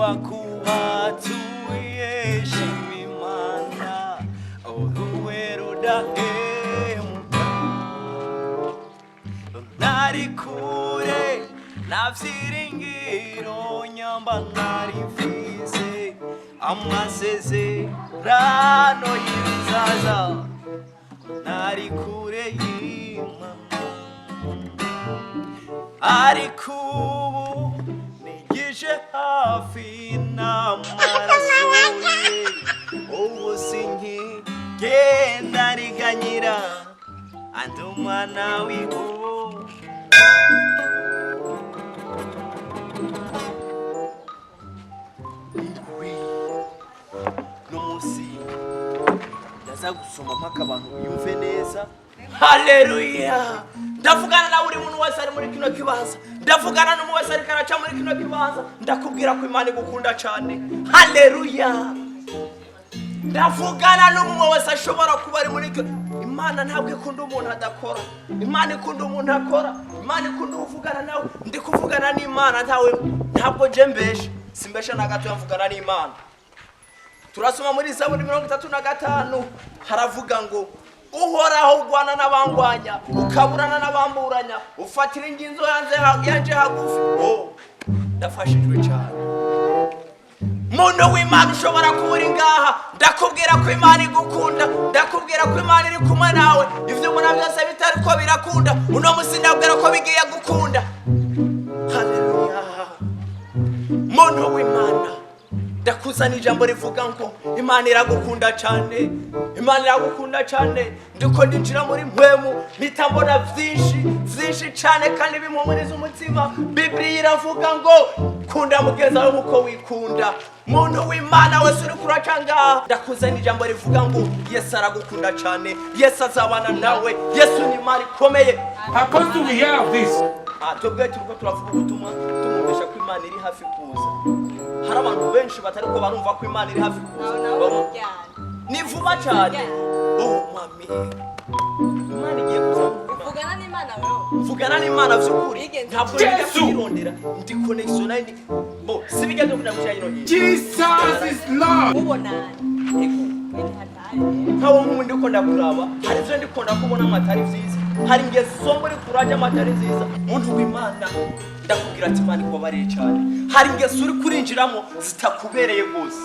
wakuhatuye shimimana uruwe rudahemuka nari kure navyiringiro nyamba nari mfise amasezerano y'ibizaza nari kure y'Imana ariko ubu nigije hafi n'amaraso ye ubu sinkigenda riganyira andi umwana w'igihugu n'umunsi ndaza gusoma mpaka abantu biyumve neza. Haleluya! Ndavugana na buri muntu wese ari muri kino kibanza, ndavugana n'umuntu wese ari karaca muri kino kibanza, ndakubwira ko Imana igukunda cyane. Haleluya! Ndavugana n'umuntu wese ashobora kuba ari muri kino. Imana ntabwo ikunda umuntu adakora, Imana ikunda umuntu akora, Imana ikunda uvugana nawe. Ndi kuvugana n'Imana ntabwo je mbeshe, simbeshe na gato yavugana n'Imana. Turasoma muri Zaburi 35 haravuga ngo uhoraho ugwana n'abangwanya ukaburana n'abamburanya ufatira inginzo yanje hagufi. Ndafashijwe cyane. Muntu w'Imana ushobora kubura ngaha, ndakubwira ko Imana igukunda, ndakubwira ko Imana iri kumwe nawe. Ivyo umuntu byose bitari ko birakunda, uno musi ndabwira ko bigiye gukunda. Haleluya! Muntu w'Imana ndakuzana ijambo rivuga ngo Imana iragukunda cyane, Imana iragukunda cyane. Ndiko ndinjira muri mpwemu mitambona vyinshi cyane kandi bimpumuriza umutima. Bibiliya iravuga ngo kunda mugenzi wawe nkuko wikunda. Muntu w'Imana wese uri kuracanga, ndakuzana ijambo rivuga ngo Yesu aragukunda cyane, Yesu azabana nawe, Yesu ni Imana ikomeye. How come do we hear of this? Twebwe turiko turavuga ubutumwa tumumvisha ko Imana iri hafi kuza. Hari abantu benshi batari ko barumva ko Imana iri hafi kuza. Ni vuba cyane. Mami, Imana igiye kuza. Vugana n'Imana wewe. Vugana n'Imana vy'ukuri. Ntabwo njya kwirondera. Ndi connection ndi. Sibijya byo kunamushya yirondera. Jesus is Lord. Ubonana. Nkawo nk'undi ko ndakuraba, hari byo ndikunda kubona amatari vyiza. Hari ingeso muri kuraje amatari nziza. Muntu w'Imana ndakubwira ati Imana ikobareye cyane. Hari ingeso uri kurinjiramo zitakubereye gose.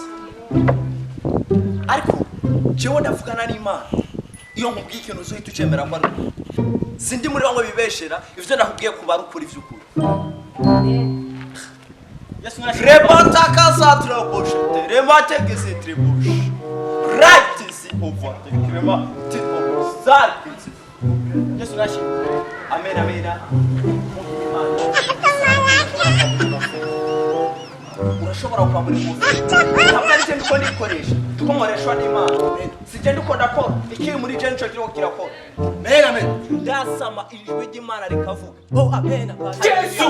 Ariko jewe ndavugana n'Imana. Iyo nkubwiye ikintu uzohita ucemera ko ari sindi muri bamwe bibeshera ivyo nakubwiye kuba ukuri vy'ukuri. Yesu rebata kasatra boshete remate gestre bosh right si over the crema tipo sarkisi. Yesu nashi amen amen. Urashobora kuba muri mufi ntabwo ari cyo ndiko ndikoresha tukomoreshwa n'Imana. Sije ndiko ndakora ikiri muri je nico kiriko kirakora. Amen amen. Ndasama ijwi ry'Imana rikavuga. Amen amen. Yesu.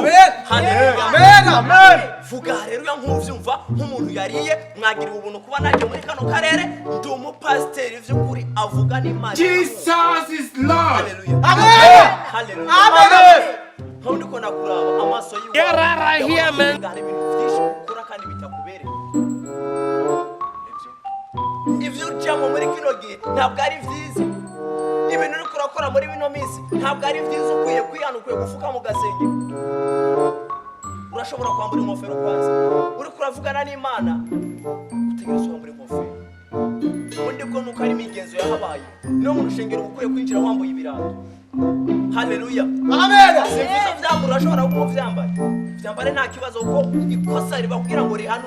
Amen amen. Vuga haleluya nk'uvyumva nk'umuntu yariye mwagiriwe ubuntu kuba naje muri kano karere. Ndi umupasiteri vy'ukuri avuga n'Imana. Jesus is Lord. Haleluya. Amen. Haleluya. Amen. Ntundi ko nakuraba amaso yiwe. Get right here, man. Ngane ibintu vyinshi ukora kandi bitakubereye. Ivyo ujamo muri kino gihe ntabwo ari vyiza. Ibintu uri kurakora muri bino minsi ntabwo ari vyiza. Ukwiye kwihana, ukwiye gufuka mu gasenge. Urashobora kwambura ingofero kwanza uri kuravugana n'Imana, utegerezwa kwambura ingofero. Ubundi bwo nuko ari imigenzo yahabaye, no mu rushengero ukwiye kwinjira wambuye ibirato. Haleluya. Amen. Sivuze vyambura urashobora kuba vyambaye. Vyambare nta kibazo uko ikosa riba kugira ngo rihano.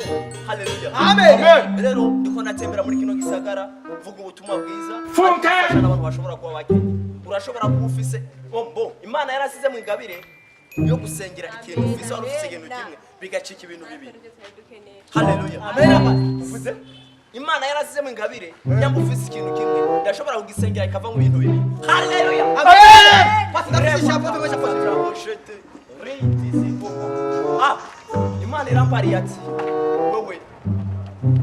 Haleluya. Amen. Rero ndiko natembera muri kino gisagara mvuga ubutumwa bwiza. Funke. Abantu bashobora kuba bakenya. Urashobora kuba ufise Imana yarasize mu ingabire yo gusengera ikintu ufise wari ufise ikintu kimwe bigacika ibintu bibiri. Haleluya. Amen. Uvuze Imana yarasize mu ingabire nyamba ufise ikintu kimwe ndashobora kugisengera ikava mu bintu bibiri. Haleluya. Amen. Imana irampariye ati wowe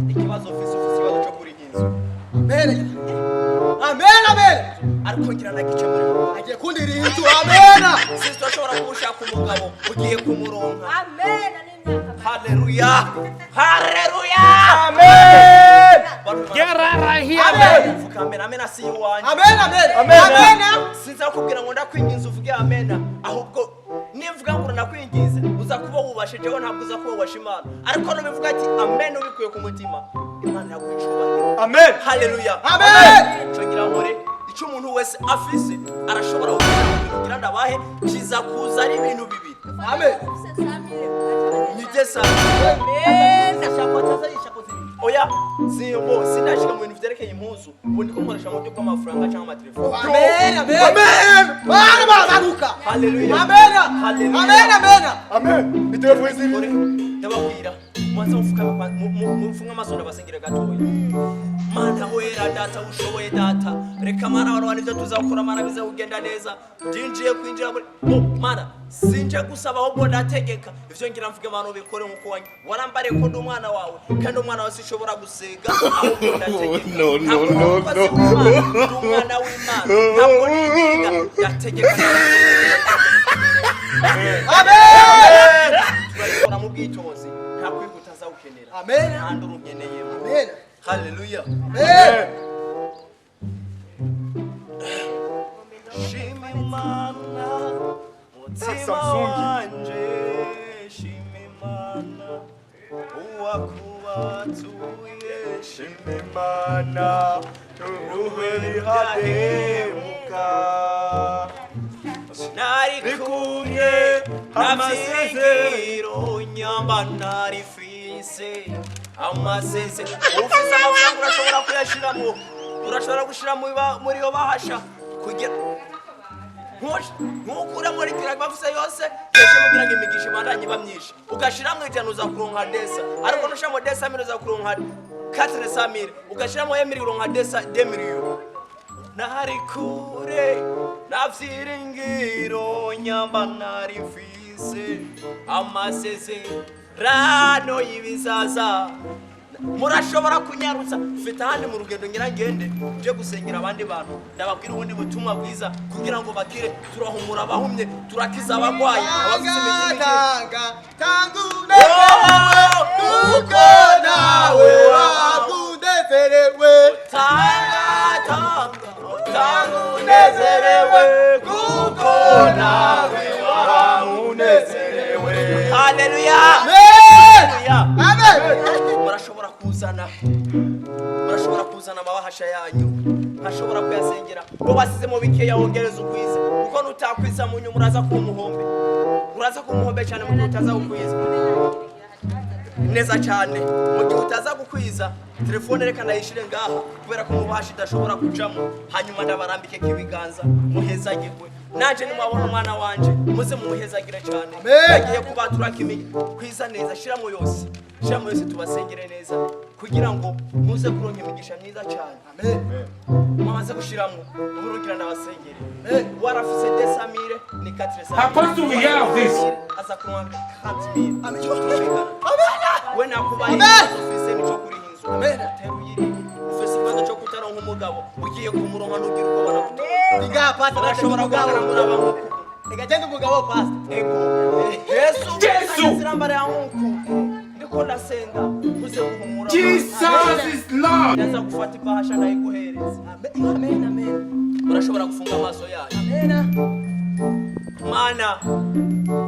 ikibazo ufise ikibazo cyo kuri inzu. Amen. Amen amen. Ariko ngira nagice muri agiye kundira inzu. Amen. Sisi turashobora kubushaka umugabo ugiye kumuronka. Amen. Hallelujah. Hallelujah. Amen. Get right here, Amen. man. Vuga amen. Amen si iwanjye. Amen, amen. Amen. Sinzakubwira ngo ndakwinginze uvuge amen. Ahubwo nivuga ngo nakwinginze uza kuba wubashe jewe ntabwo uza kuba wubashe Imana. Ariko nubivuga ati amen ubikuye ku mutima. Imana yakwicubahira. Amen. Hallelujah. Amen. Cyongira nkore icyo umuntu wese afise arashobora kugira ndabahe kiza kuza ari ibintu bibiri. Amen. Nigesa. Oya, sinashika mu bintu vyerekeye impuzu. Ubundi ko nkoresha mu byo kw'amafaranga cyangwa amatelefone. Amen. Amen. Bana baruka. Hallelujah. Amen. Hallelujah. Amen. Amen. Amen. Bitewe n'izindi. Ndababwira mwanze mufunga amaso ndabasengera gatoya. Mana wera data ushoboye data. Reka mana abantu banize tuzakora mana bize kugenda neza. Ndinjiye kwinjira muri mana sinje gusaba ahubwo ndategeka. Ivyo ngira mvuge abantu bikore nkuko wanyu. Warambare ko ndi umwana wawe kandi umwana wawe sishobora gusega ahubwo ndategeka. No. Umwana w'Imana ntabwo niga ndategeka. Amen. Turashobora mu bwitozi nta kwigutaza ukenera. Amen. Kandi urukeneye. Amen. Hallelujah. Amen. Shima Imana mutima wanje, shima Imana uwakubatuye, shima Imana uruhe rihahemuka. Nari kumwe n'amasezero nyamba narifise amaseze ufise amafaranga urashobora kuyashiramo, urashobora gushira muri yo bahasha kugira nkukura muri kira bafise yose keshe mugira ngo imigisha imandanye bamyisha ugashiramo ijana uza kuronka desa ariko nushamo desa miro uza kuronka 400,000 ugashiramo emiri uronka desa 2 million. Nari kure navyiringiro nyamba narifise amasezerano y'ibizaza. Murashobora kunyarutsa ufite ahandi mu rugendo nyirangende je gusengera abandi bantu ndababwira ubundi butumwa bwiza kugira ngo bakire. Turahumura abahumye, turakiza abagwayi, abafite imitima tangune kuko nawe wakundezerewe. Tangunezerewe kuko nawe wamunezerewe. Hallelujah. Amen. Murashobora kuzana amabahasha yanyu, ntashobora kuyasengera ngo basize mu bikeya wongereza ukwiza kuko nutakwiza mu nyuma uraza kumuhombe cyane mu gihe utaza gukwiza neza cyane. Mu gihe utaza gukwiza telefone reka nayishire ngaha kubera ko mubahasha idashobora kujamo, hanyuma ndabarambike k'ibiganza muhezagirwe. Nanje nimwabona umwana wanje muze mumuhezagire cyane. Yagiye kubatura kimenya kwiza neza, shiramo yose tubasengere neza kugira ngo muze kuronka imigisha myiza cyane. Amen. Mwamaze gushiramo uburugira ndabasengere. Warafise desamire ni 400. Apostle, we have this. Aza kuronka 40000. Amen. We nakubaye ufise nico kuri hinzu. Amen. Teruyiri ufise ikibazo cyo kutaronka umugabo ugiye kumuronka nugira uko bana. Diga pastor Urashobora kuganira muri abantu. Egagenda umugabo pastor. Ego. Yesu. Sirambare yanku. Ndikunda senga muze guhumura. Jesus is Lord. Yaza gufata ibahasha ndayiguhereza. Amen. Urashobora gufunga amaso yayo. Amen. Mana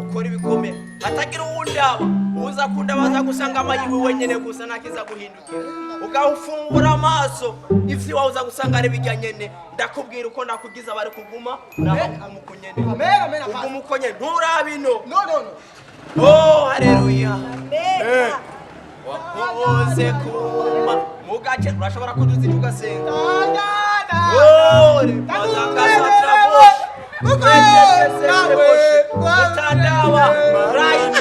ukora ibikomeye hatagira uwundi aba uza kundabaza gusanga amayiwe wenyene gusa nakiza guhindukira ugafungura amaso ivyo wauza gusanga ari bijyanyene. Ndakubwira uko nakugiza bari kuguma umukunyene. Amen. Umukunyene nturabino. No. Oh haleluya. Amen. Wakoze kuma mugace urashobora kuduza ugasenga. Oh bazakasa trabosh. Utandawa right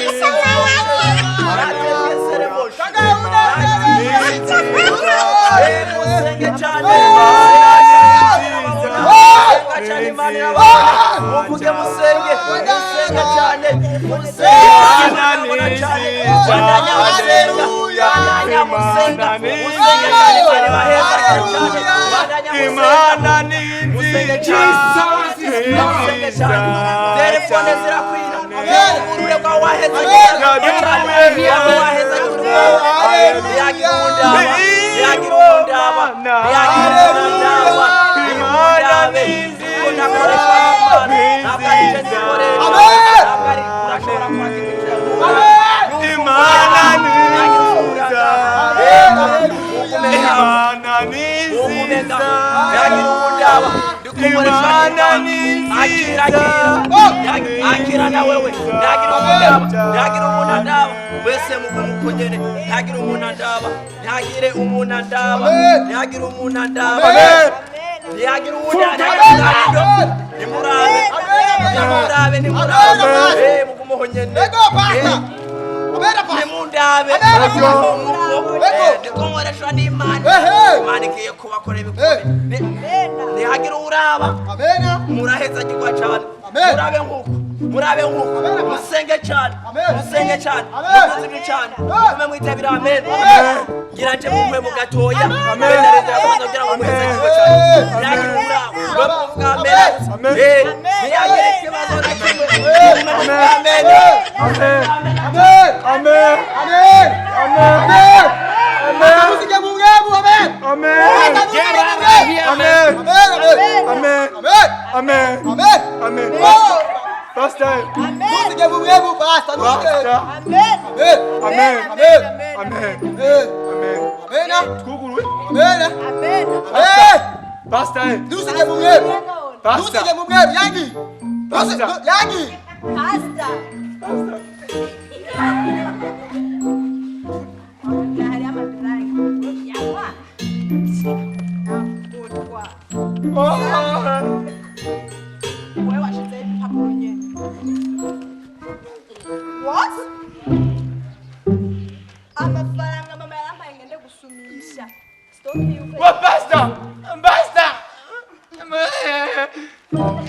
telefone zirakwira urure kwa waheze gukoresha akira na wewe ntagira umuntu andaba wese muko nyene ntagira umuntu andaba ntagire umuntu andaba ntagira umuntu andaba ntagira umuntu andaba nimurabe mugumoho nyene nimundabe ndikongoresha n'Imana Imana igiye kubakora ibikomeye ntihagira uraba muraheza gikwa cyane murabe nkuko musenge cyane musenge cyane muzimye cyane mume mwitabira amen gira nje mumwe mu gatoya amen kugira ngo muheze gikwa cyane ntihagira uraba bavuga amen ntihagira ikibazo na kimwe amen Amen. Amen. Amen. Amen. Musike mungu amen. Amen. Get out of here, Amen. Amen. Amen. Amen. Amen. Pastor. Musike mungu pastor. Amen. Amen. Amen. Amen. Amen. Amen. Kuguru. Amen. Amen. Amen. Pastor. Musike mungu. Pastor. Musike mungu yangi. Pastor. Yangi. Pastor. Pastor. What? Amafaranga mama yampaye ngende gusumisha. Stop you. What pastor? Pastor. No.